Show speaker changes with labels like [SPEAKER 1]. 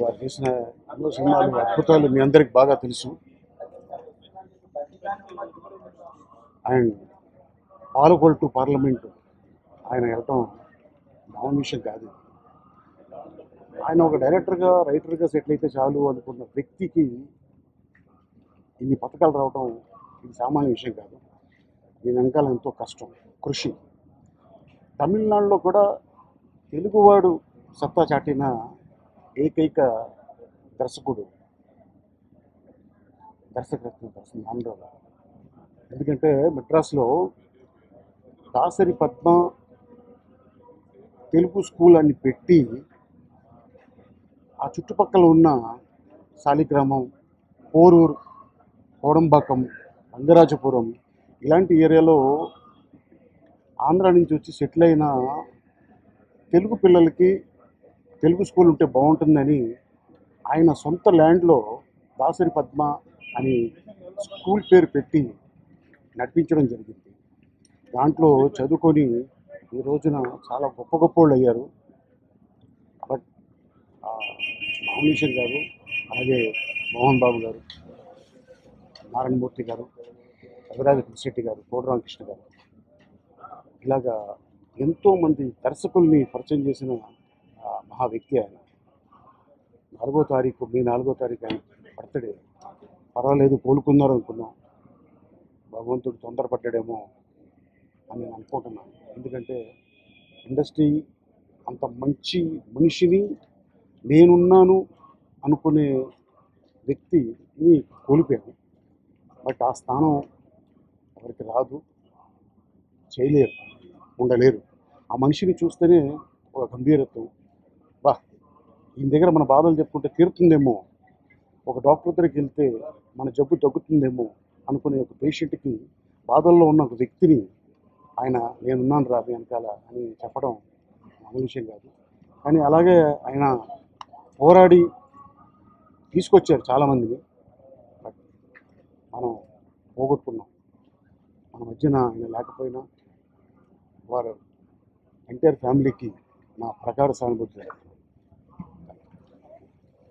[SPEAKER 1] వారు చేసిన ఎన్నో సినిమాలు అద్భుతాలు మీ అందరికి బాగా తెలుసు. అండ్ పాలకొల్ టు పార్లమెంటు ఆయన వెళ్ళటం మామూలు విషయం కాదు. ఆయన ఒక డైరెక్టర్గా రైటర్గా సెటిల్ అయితే చాలు అనుకున్న వ్యక్తికి ఇన్ని పథకాలు రావటం ఇది సామాన్య విషయం కాదు. దీని వెనకాల ఎంతో కష్టం, కృషి. తమిళనాడులో కూడా తెలుగువాడు సత్తా చాటిన ఏకైక దర్శకుడు దర్శకత్వం దర్శనం ఆంధ్రలో. ఎందుకంటే మెడ్రాస్లో దాసరి పద్మ తెలుగు స్కూల్ అని పెట్టి ఆ చుట్టుపక్కల ఉన్న శాలిగ్రామం, పోరూరు, కోడంబాకం, రంగరాజపురం ఇలాంటి ఏరియాలో ఆంధ్ర నుంచి వచ్చి సెటిల్ అయిన తెలుగు పిల్లలకి తెలుగు స్కూల్ ఉంటే బాగుంటుందని ఆయన సొంత ల్యాండ్లో దాసరి పద్మ అని స్కూల్ పేరు పెట్టి నడిపించడం జరిగింది. దాంట్లో చదువుకొని ఈ రోజున చాలా గొప్ప గొప్ప వాళ్ళు అయ్యారు. బట్ నామినేషన్ గారు, అలాగే మోహన్ బాబు గారు, నారాయణమూర్తి గారు, రవిరాజ పిలిశెట్టి గారు, కోడి రామకృష్ణ గారు, ఇలాగా ఎంతోమంది దర్శకుల్ని పరిచయం చేసిన మహా వ్యక్తి ఆయన. మే 4వ తారీఖు ఆయన బర్త్డే. పర్వాలేదు కోలుకున్నారు అనుకున్నాం. భగవంతుడు తొందరపడ్డాడేమో అని నేను అనుకుంటున్నాను. ఎందుకంటే ఇండస్ట్రీ అంత మంచి మనిషిని నేనున్నాను అనుకునే వ్యక్తిని కోల్పోయాను. బట్ ఆ స్థానం ఎవరికి రాదు, చేయలేరు, ఉండలేరు. ఆ మనిషిని చూస్తేనే ఒక గంభీరత్వం. బా, ఈయన దగ్గర మన బాధలు చెప్పుకుంటే తీరుతుందేమో, ఒక డాక్టర్ దగ్గరికి వెళ్తే మన జబ్బు తగ్గుతుందేమో అనుకునే ఒక పేషెంట్కి బాధల్లో ఉన్న ఒక వ్యక్తిని ఆయన నేనున్నాను రా వెనకాల అని చెప్పడం మామూలు విషయం కాదు. కానీ అలాగే ఆయన పోరాడి తీసుకొచ్చారు చాలామందిని. బట్ మనం పోగొట్టుకున్నాం. మన మధ్యన ఆయన లేకపోయినా వారు ఎంటైర్ ఫ్యామిలీకి నా ప్రగాఢ సానుభూతి.